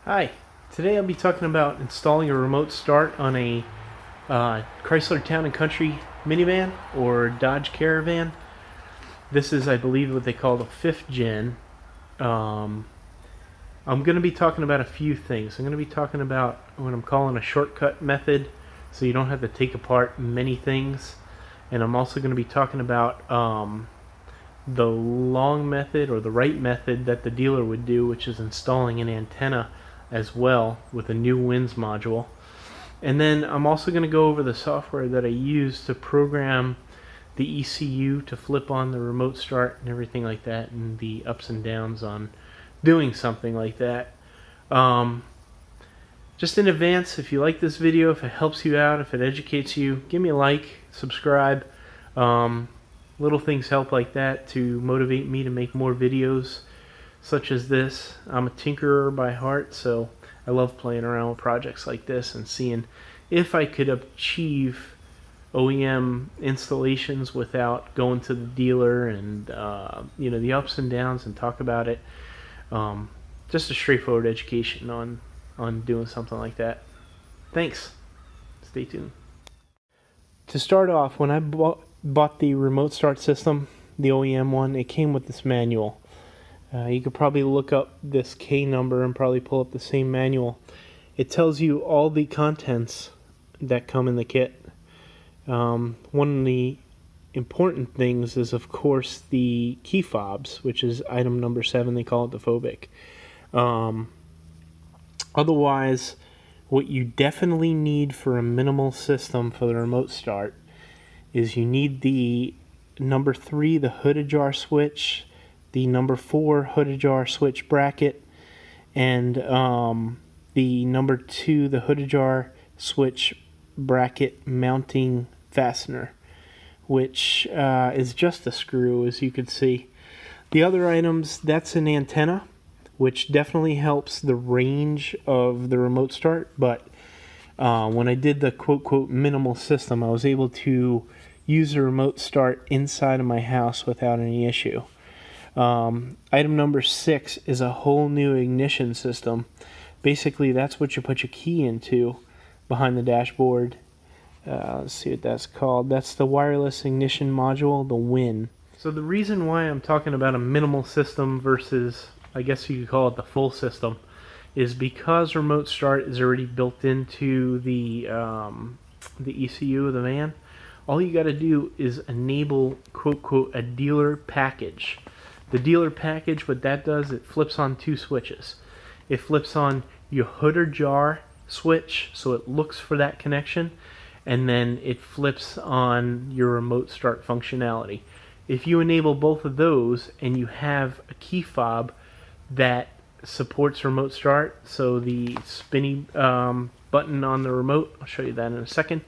Hi, today I'll be talking about installing a remote start on a Chrysler Town and Country minivan or Dodge Caravan. This is, I believe, what they call the 5th gen. Um, I'm going to be talking about a few things. I'm going to be talking about what I'm calling a shortcut method, so you don't have to take apart many things. And I'm also going to be talking about the long method or the right method that the dealer would do, which is installing an antenna as well with a new winds module. And then I'm also going to go over the software that I use to program the ECU to flip on the remote start and everything like that, and the ups and downs on doing something like that. Just in advance, if you like this video, if it helps you out, if it educates you, give me a like, subscribe. Little things help like that to motivate me to make more videos such as this. I'm a tinkerer by heart, so I love playing around with projects like this and seeing if I could achieve OEM installations without going to the dealer and the ups and downs and talk about it. Just a straightforward education on doing something like that. Thanks. Stay tuned. To start off, when I bought the remote start system, the OEM one, it came with this manual. You could probably look up this K number and probably pull up the same manual. It tells you all the contents that come in the kit. One of the important things is, of course, the key fobs, which is item number 7. They call it the phobic. Otherwise, what you definitely need for a minimal system for the remote start is you need the number 3, the hood ajar switch, the number 4 hood ajar switch bracket, and the number 2, the hood ajar switch bracket mounting fastener, which is just a screw, as you can see. The other items, that's an antenna, which definitely helps the range of the remote start, but when I did the quote minimal system, I was able to use the remote start inside of my house without any issue. Item number 6 is a whole new ignition system. Basically, that's what you put your key into behind the dashboard. Let's see what that's called. That's the wireless ignition module, the WIN. So the reason why I'm talking about a minimal system versus, I guess you could call it the full system, is because remote start is already built into the ECU of the van. All you got to do is enable quote a dealer package. The dealer package, what that does, it flips on 2 switches. It flips on your hood or jar switch, so it looks for that connection, and then it flips on your remote start functionality. If you enable both of those and you have a key fob that supports remote start, so the spinny button on the remote, I'll show you that in a second,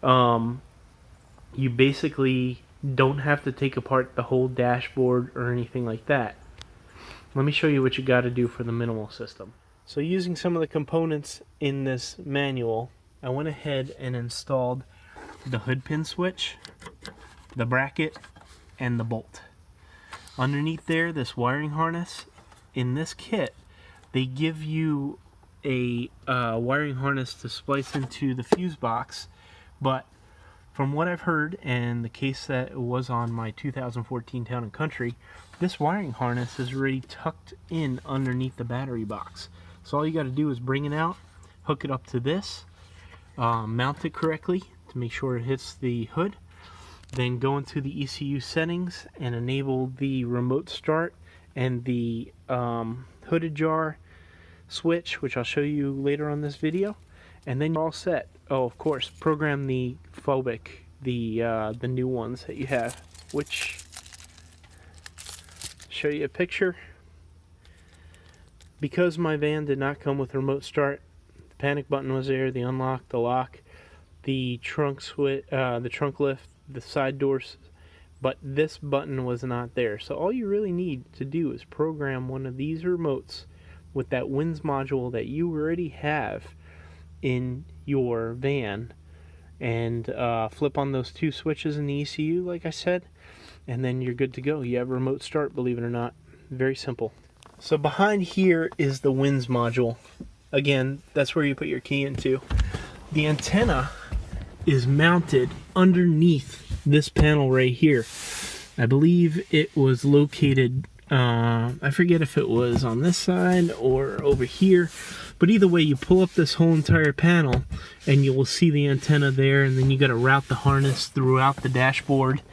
you basically don't have to take apart the whole dashboard or anything like that. Let me show you what you got to do for the minimal system. So using some of the components in this manual, I went ahead and installed the hood pin switch, the bracket, and the bolt. Underneath there, this wiring harness. In this kit, they give you a wiring harness to splice into the fuse box, but from what I've heard, and the case that was on my 2014 Town and Country, this wiring harness is already tucked in underneath the battery box. So all you got to do is bring it out, hook it up to this, mount it correctly to make sure it hits the hood, then go into the ECU settings and enable the remote start and the hood ajar switch, which I'll show you later on this video, and then you're all set. Oh, of course, program the phobic, the new ones that you have, which show you a picture. Because my van did not come with remote start, the panic button was there, the unlock, the lock, the trunk switch, the trunk lift, the side doors, but this button was not there. So all you really need to do is program one of these remotes with that winds module that you already have in your van, and flip on those 2 switches in the ECU like I said, and then you're good to go. You have remote start, believe it or not. Very simple. So behind here is the winds module. Again, that's where you put your key into. The antenna is mounted underneath this panel right here. I believe it was located, I forget if it was on this side or over here, but either way, you pull up this whole entire panel and you will see the antenna there, and then you got to route the harness throughout the dashboard.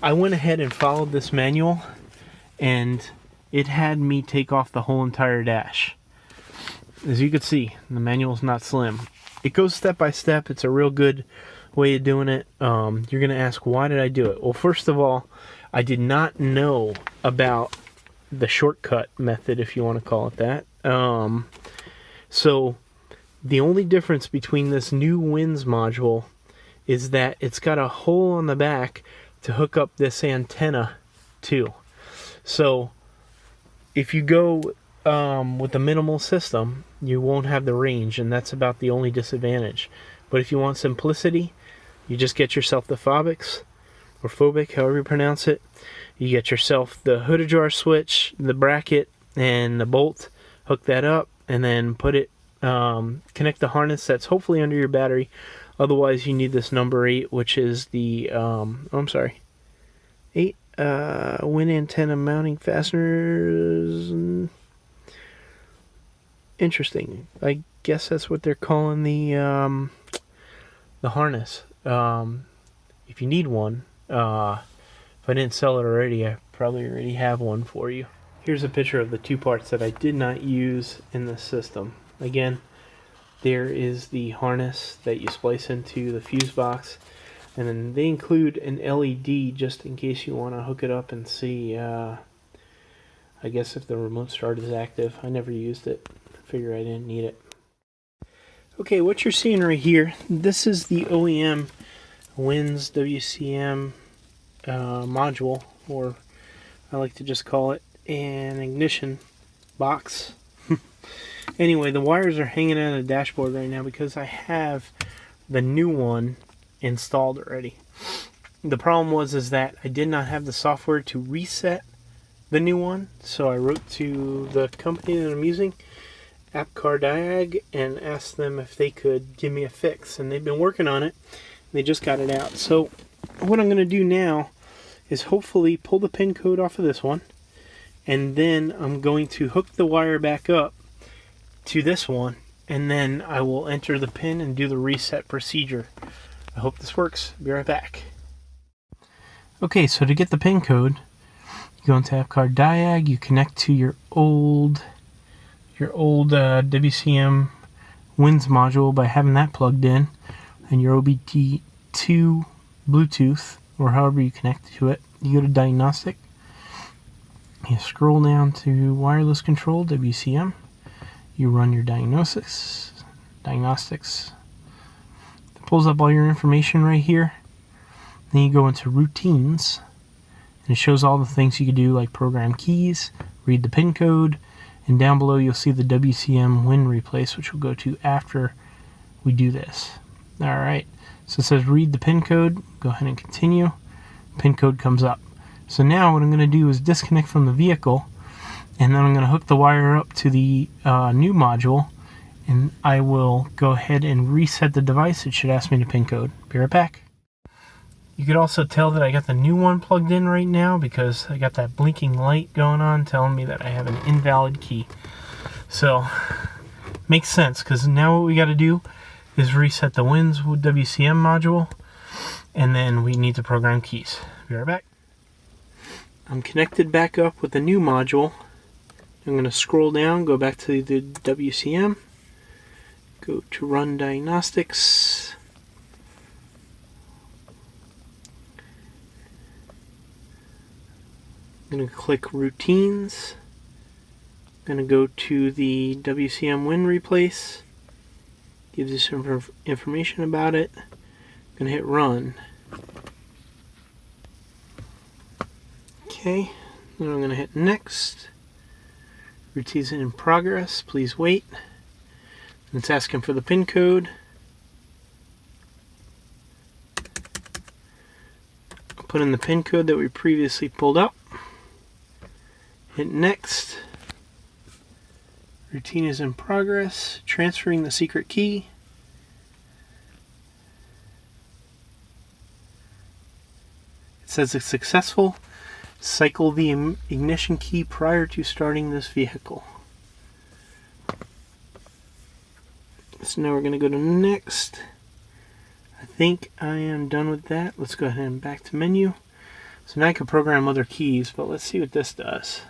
I went ahead and followed this manual, and it had me take off the whole entire dash. As you can see, the manual's not slim. It goes step by step. It's a real good way of doing it. You're going to ask, why did I do it? Well, first of all, I did not know about the shortcut method, if you want to call it that. So the only difference between this new winds module is that it's got a hole on the back to hook up this antenna to. So if you go with a minimal system, you won't have the range, and that's about the only disadvantage. But if you want simplicity, you just get yourself the phobics, or phobic, however you pronounce it. You get yourself the hood ajar switch, the bracket, and the bolt, hook that up, and then put it, connect the harness that's hopefully under your battery. Otherwise, you need this number 8, which is the, 8 wind antenna mounting fasteners. Interesting. I guess that's what they're calling the harness. If you need one, if I didn't sell it already, I probably already have one for you. Here's a picture of the two parts that I did not use in the system. Again, there is the harness that you splice into the fuse box, and then they include an LED just in case you want to hook it up and see, I guess, if the remote start is active. I never used it. I figure I didn't need it. Okay, what you're seeing right here, this is the OEM Winds WCM module, or I like to just call it an ignition box. Anyway, the wires are hanging out of the dashboard right now because I have the new one installed already. The problem was that I did not have the software to reset the new one, so I wrote to the company that I'm using, AppCarDiag, and asked them if they could give me a fix, and they've been working on it. They just got it out. So what I'm going to do now is hopefully pull the pin code off of this one, and then I'm going to hook the wire back up to this one, and then I will enter the pin and do the reset procedure. I hope this works. Be right back. Okay, so to get the pin code, you go into AppCarDiag, you connect to your old WCM Winds module by having that plugged in, and your OBD2 Bluetooth, or however you connect to it. You go to Diagnostic, you scroll down to Wireless Control, WCM, you run your diagnostics, it pulls up all your information right here. Then you go into routines, and it shows all the things you can do, like program keys, read the pin code, and down below you'll see the WCM Wind Replace, which we'll go to after we do this. Alright, so it says read the pin code, go ahead and continue. Pin code comes up. So now what I'm going to do is disconnect from the vehicle, and then I'm going to hook the wire up to the new module, and I will go ahead and reset the device. It should ask me the pin code. Be right back. You could also tell that I got the new one plugged in right now because I got that blinking light going on telling me that I have an invalid key. So, makes sense, because now what we got to do is reset the Winds WCM module, and then we need to program keys. Be right back. I'm connected back up with the new module. I'm going to scroll down, go back to the WCM, go to Run Diagnostics. I'm going to click Routines. I'm going to go to the WCM Wind Replace. Gives you some information about it. I'm going to hit Run. Okay, then I'm going to hit Next. Routines in progress, please wait. And it's asking for the pin code. I'll put in the pin code that we previously pulled up. Hit Next. Routine is in progress. Transferring the secret key. It says it's successful. Cycle the ignition key prior to starting this vehicle. So now we're going to go to next. I think I am done with that. Let's go ahead and back to menu. So now I can program other keys, but let's see what this does.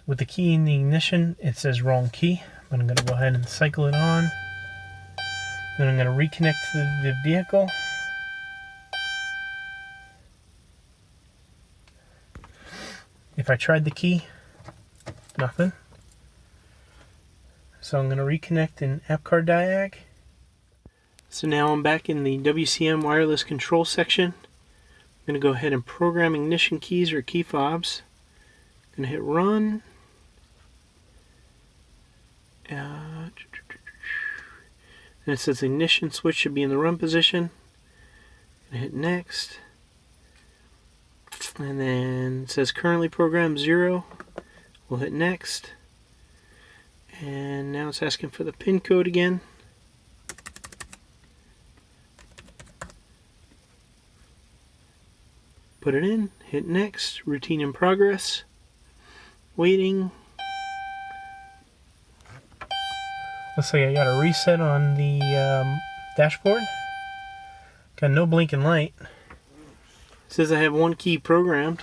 With the key in the ignition, it says wrong key. But I'm going to go ahead and cycle it on. Then I'm going to reconnect to the vehicle. If I tried the key, nothing. So I'm going to reconnect in AppCarDiag. So now I'm back in the WCM wireless control section. I'm going to go ahead and program ignition keys or key fobs. I'm going to hit run. And it says ignition switch should be in the run position. I'm going to hit next. And then it says currently programmed 0. We'll hit next. And now it's asking for the pin code again. Put it in, hit next, routine in progress. Waiting. Looks like I got a reset on the dashboard. Got no blinking light. It says I have one key programmed.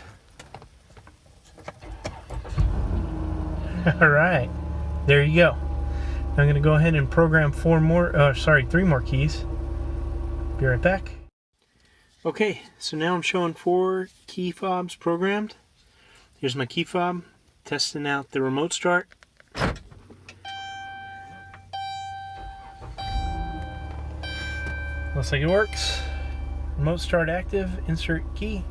Alright, there you go. I'm going to go ahead and program 3 more keys. Be right back. Okay, so now I'm showing 4 key fobs programmed. Here's my key fob, testing out the remote start. Looks like it works. Remote start active, insert key.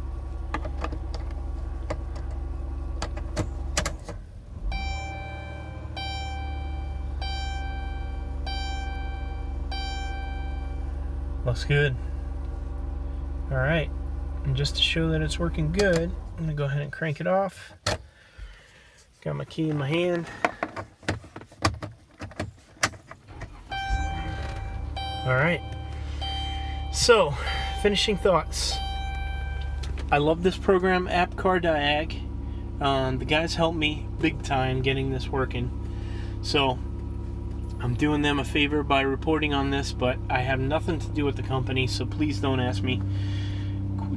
Looks good. Alright, and just to show that it's working good, I'm going to go ahead and crank it off. Got my key in my hand. Alright, so finishing thoughts. I love this program, AppCarDiag. The guys helped me big time getting this working. So I'm doing them a favor by reporting on this, but I have nothing to do with the company, so please don't ask me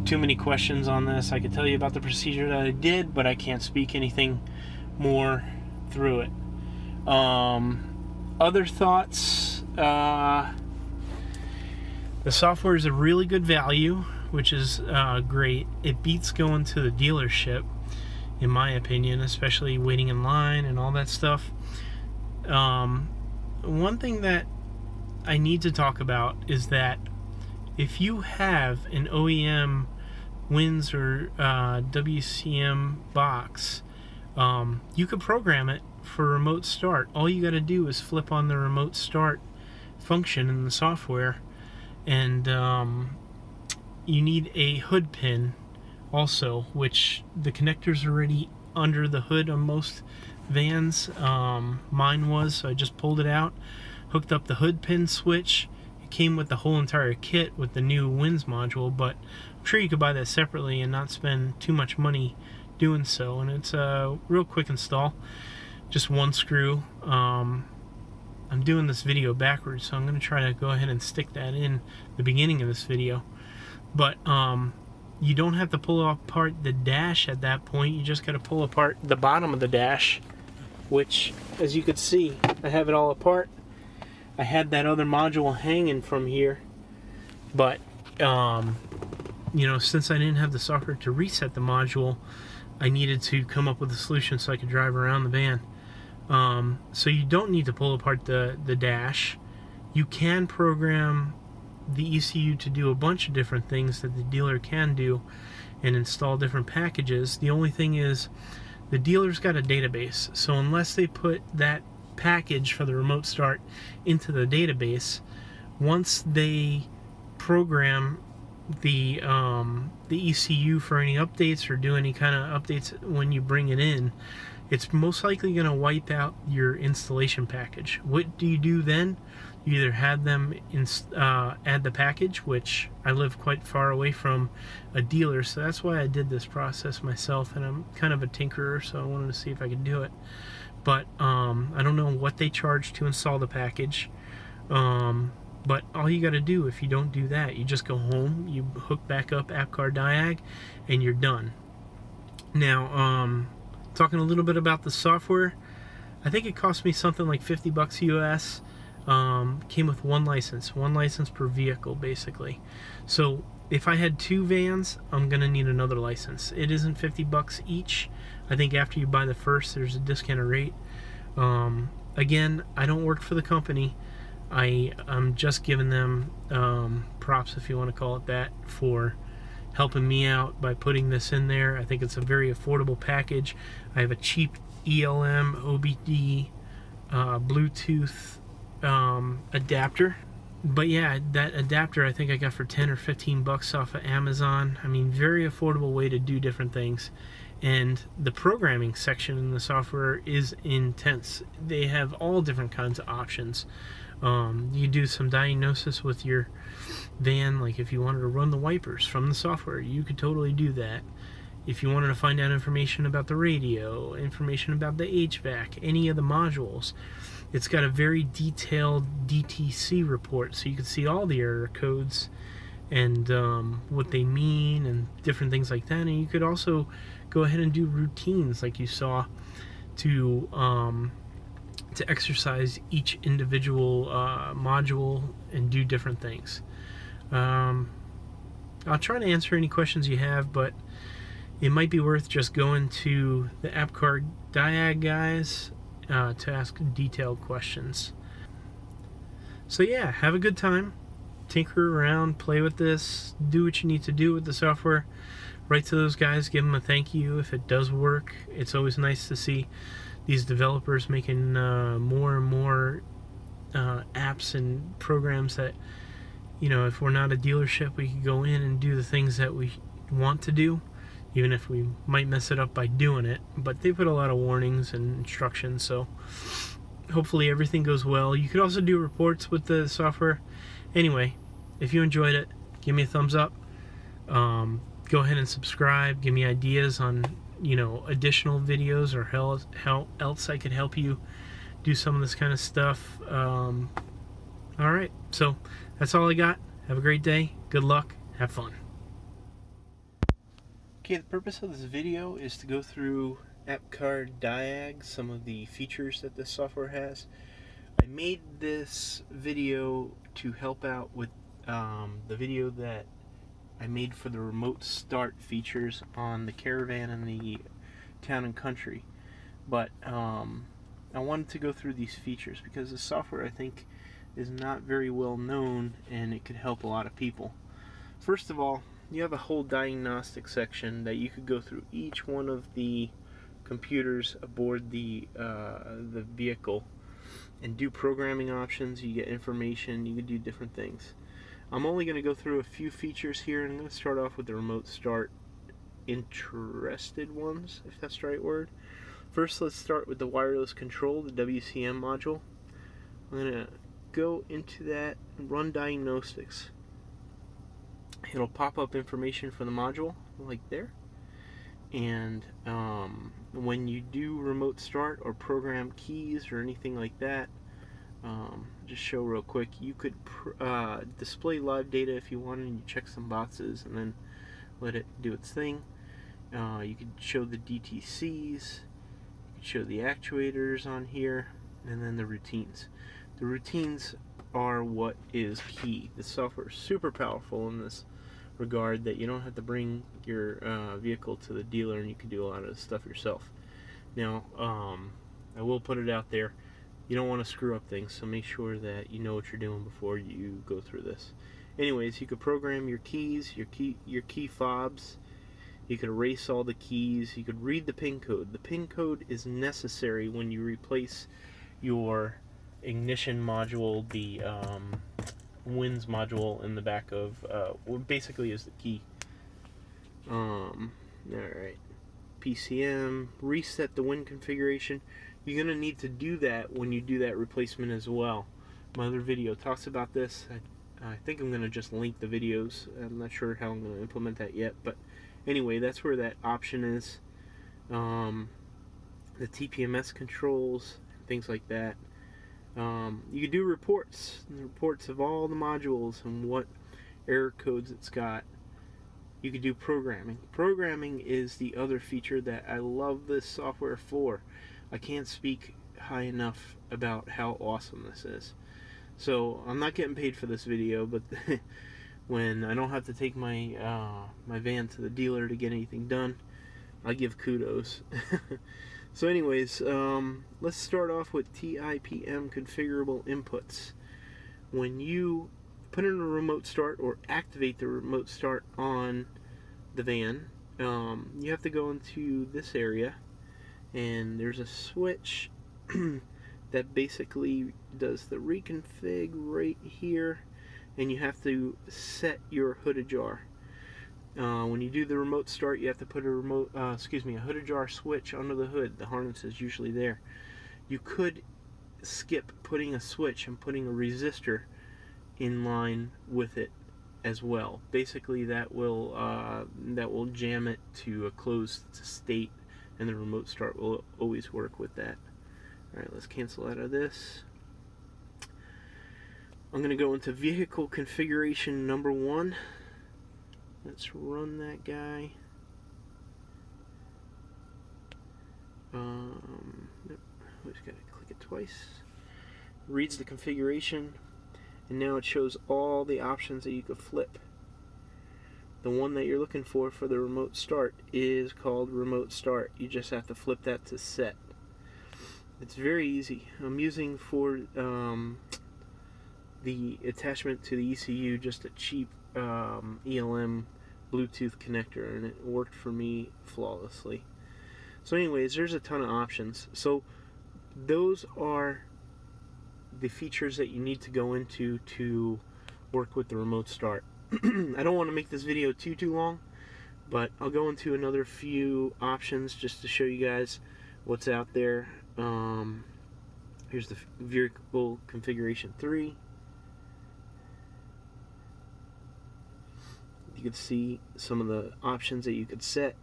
too many questions on this. I could tell you about the procedure that I did, but I can't speak anything more through it. Other thoughts, the software is a really good value, which is great. It beats going to the dealership, in my opinion, especially waiting in line and all that stuff. One thing that I need to talk about is that if you have an OEM WINS or WCM box, you could program it for remote start. All you got to do is flip on the remote start function in the software, and you need a hood pin also, which the connector's already under the hood on most vans. Mine was, so I just pulled it out, hooked up the hood pin switch. It came with the whole entire kit with the new WINS module, but I'm sure you could buy that separately and not spend too much money doing so. And it's a real quick install, just one screw. I'm doing this video backwards, so I'm going to try to go ahead and stick that in the beginning of this video. But you don't have to pull apart the dash at that point. You just got to pull apart the bottom of the dash, which, as you can see, I have it all apart. I had that other module hanging from here, but you know, since I didn't have the software to reset the module, I needed to come up with a solution so I could drive around the van. So you don't need to pull apart the dash. You can program the ECU to do a bunch of different things that the dealer can do and install different packages. The only thing is, the dealer's got a database, so unless they put that package for the remote start into the database, once they program the ECU for any updates or do any kind of updates when you bring it in, it's most likely going to wipe out your installation package. What do you do then? You either had them add the package, which I live quite far away from a dealer, so that's why I did this process myself, and I'm kind of a tinkerer, so I wanted to see if I could do it. But I don't know what they charge to install the package. But all you got to do, if you don't do that, you just go home, you hook back up AppCarDiag, and you're done. Now, talking a little bit about the software, I think it cost me something like $50 US. Came with one license per vehicle, basically. So if I had 2 vans, I'm gonna need another license. It isn't $50 each. I think after you buy the first, there's a discounted rate. Again, I don't work for the company. I'm just giving them props, if you want to call it that, for helping me out by putting this in there. I think it's a very affordable package. I have a cheap ELM OBD Bluetooth adapter. But yeah, that adapter I think I got for 10 or 15 bucks off of Amazon. I mean, very affordable way to do different things. And the programming section in the software is intense. They have all different kinds of options. You do some diagnosis with your van, like if you wanted to run the wipers from the software, you could totally do that. If you wanted to find out information about the radio, information about the HVAC, any of the modules, it's got a very detailed DTC report, so you can see all the error codes and what they mean and different things like that. And you could also go ahead and do routines like you saw to exercise each individual module and do different things. I'll try to answer any questions you have, but it might be worth just going to the AppCarDiag guys to ask detailed questions. So yeah, have a good time. Tinker around, play with this, do what you need to do with the software. Write to those guys, give them a thank you if it does work. It's always nice to see these developers making more and more apps and programs that, you know, if we're not a dealership, we could go in and do the things that we want to do, even if we might mess it up by doing it. But they put a lot of warnings and instructions, so hopefully everything goes well. You could also do reports with the software. Anyway, if you enjoyed it, give me a thumbs up. Go ahead and subscribe. Give me ideas on, you know, additional videos or how else I could help you do some of this kind of stuff. Alright, so that's all I got. Have a great day. Good luck. Have fun. Okay, the purpose of this video is to go through AppCarDiag, some of the features that this software has. I made this video to help out with the video that I made for the Remote Start features on the Caravan and the Town and Country. But I wanted to go through these features because the software, I think, is not very well known and it could help a lot of people. First of all, you have a whole diagnostic section that you could go through each one of the computers aboard the vehicle and do programming options. You get information, you can do different things. I'm only going to go through a few features here, and I'm going to start off with the Remote Start interested ones, if that's the right word. First, let's start with the wireless control, the WCM module. I'm going to go into that and run diagnostics. It'll pop up information for the module, like there. And when you do Remote Start or program keys or anything like that, just show real quick, you could display live data if you wanted, and you check some boxes and then let it do its thing. You could show the DTCs, you could show the actuators on here, and then the routines. The routines are what is key. The software is super powerful in this regard that you don't have to bring your vehicle to the dealer, and you can do a lot of this stuff yourself. Now, I will put it out there, you don't want to screw up things, so make sure that you know what you're doing before you go through this. Anyways, you could program your keys, your key fobs. You could erase all the keys. You could read the PIN code. The PIN code is necessary when you replace your ignition module, the WINS module in the back of what basically is the key. Alright. PCM, reset the wind configuration. You're going to need to do that when you do that replacement as well. My other video talks about this. I think I'm going to just link the videos. I'm not sure how I'm going to implement that yet, but anyway, that's where that option is. The TPMS controls, things like that. You can do reports of all the modules and what error codes it's got. You can do programming. Programming is the other feature that I love this software for. I can't speak high enough about how awesome this is. So I'm not getting paid for this video, but when I don't have to take my my van to the dealer to get anything done, I give kudos. So anyways, let's start off with TIPM configurable inputs. When you put in a remote start or activate the remote start on the van, you have to go into this area, and there's a switch that basically does the reconfig right here, and you have to set your hood ajar. When you do the remote start, you have to put a hood ajar switch under the hood. The harness is usually there. You could skip putting a switch and putting a resistor in line with it as well. Basically, that will jam it to a closed state, and the remote start will always work with that. All right, let's cancel out of this. I'm going to go into vehicle configuration number 1. Let's run that guy. Nope. We just gotta click it twice. Reads the configuration, and now it shows all the options that you could flip. The one that you're looking for the remote start is called remote start. You just have to flip that to set. It's very easy. I'm using for the attachment to the ECU just a cheap ELM Bluetooth connector, and it worked for me flawlessly. So anyways, there's a ton of options. So those are the features that you need to go into to work with the remote start. I don't want to make this video too long, but I'll go into another few options just to show you guys what's out there. Here's the vehicle configuration 3. You could see some of the options that you could set.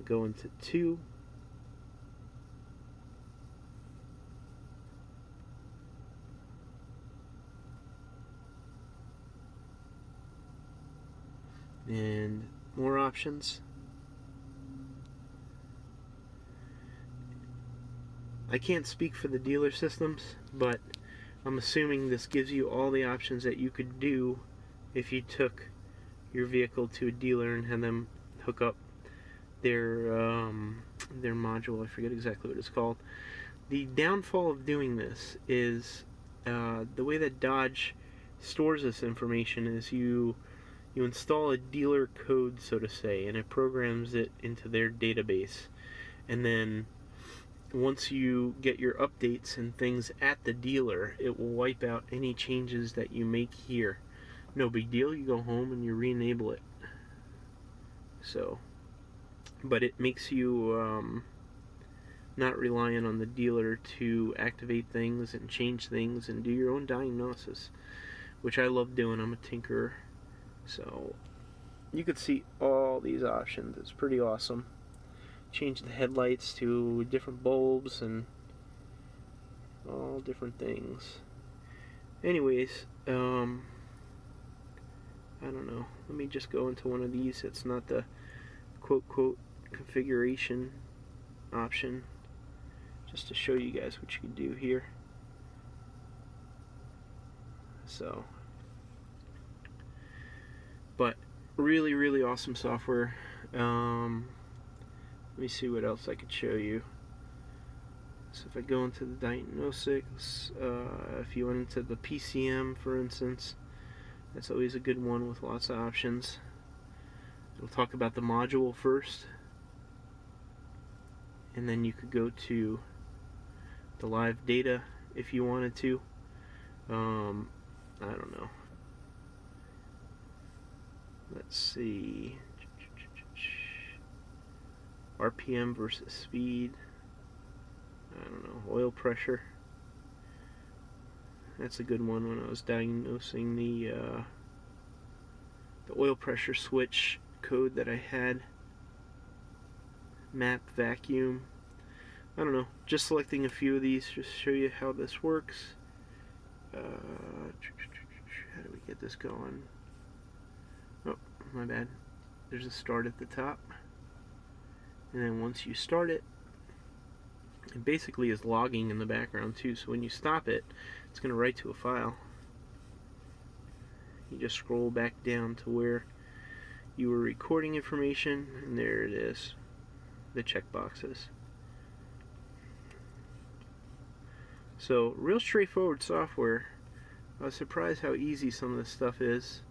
Go into 2. And more options. I can't speak for the dealer systems, but I'm assuming this gives you all the options that you could do if you took your vehicle to a dealer and had them hook up their module. I forget exactly what it's called. The downfall of doing this is the way that Dodge stores this information is you install a dealer code, so to say, and it programs it into their database, and then once you get your updates and things at the dealer, it will wipe out any changes that you make here. No big deal, you go home and you re-enable it. So, but it makes you not reliant on the dealer to activate things and change things and do your own diagnosis, which I love doing. I'm a tinkerer. So you could see all these options. It's pretty awesome. Change the headlights to different bulbs and all different things. Anyways, I don't know. Let me just go into one of these. It's not the quote configuration option, just to show you guys what you can do here. So, but really awesome software. Let me see what else I could show you. So if I go into the diagnostics, if you went into the PCM, for instance, that's always a good one with lots of options. It'll talk about the module first, and then you could go to the live data if you wanted to. I don't know. Let's see. RPM versus speed. I don't know, oil pressure. That's a good one when I was diagnosing the oil pressure switch code that I had. Map, vacuum. I don't know, just selecting a few of these just to show you how this works. How do we get this going? Oh, my bad. There's a start at the top. And then once you start it, it basically is logging in the background too, so when you stop it, it's going to write to a file. You just scroll back down to where you were recording information, and there it is, the checkboxes. So, real straightforward software. I was surprised how easy some of this stuff is.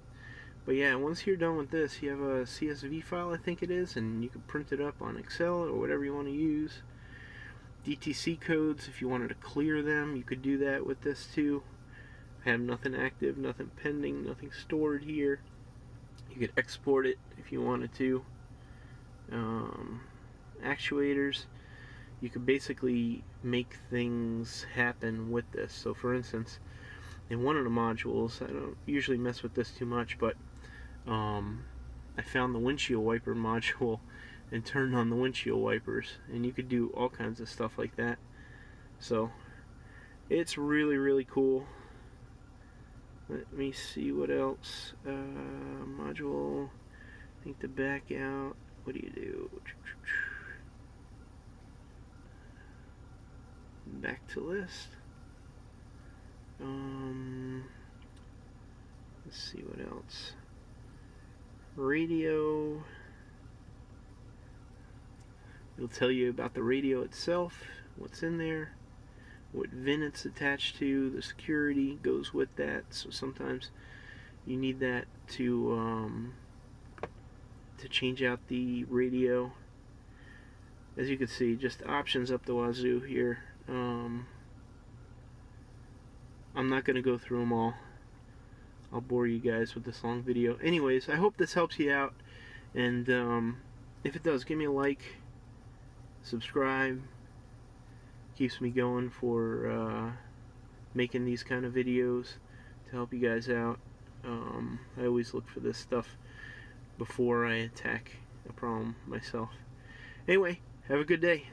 But yeah, once you're done with this, you have a CSV file, I think it is, and you can print it up on Excel or whatever you want to use. DTC codes, if you wanted to clear them, you could do that with this too. I have nothing active, nothing pending, nothing stored here. You could export it if you wanted to. Actuators, you could basically make things happen with this. So for instance, in one of the modules, I don't usually mess with this too much, but I found the windshield wiper module and turned on the windshield wipers, and you could do all kinds of stuff like that. So it's really cool. Let me see what else. Module, I think to back out, what do you do? Back to list. Let's see what else. Radio. It'll tell you about the radio itself, what's in there, what VIN it's attached to, the security goes with that. So sometimes you need that to change out the radio. As you can see, just options up the wazoo here. I'm not going to go through them all. I'll bore you guys with this long video. Anyways, I hope this helps you out, and if it does, give me a like, subscribe. Keeps me going for making these kind of videos to help you guys out. I always look for this stuff before I attack a problem myself. Anyway, have a good day.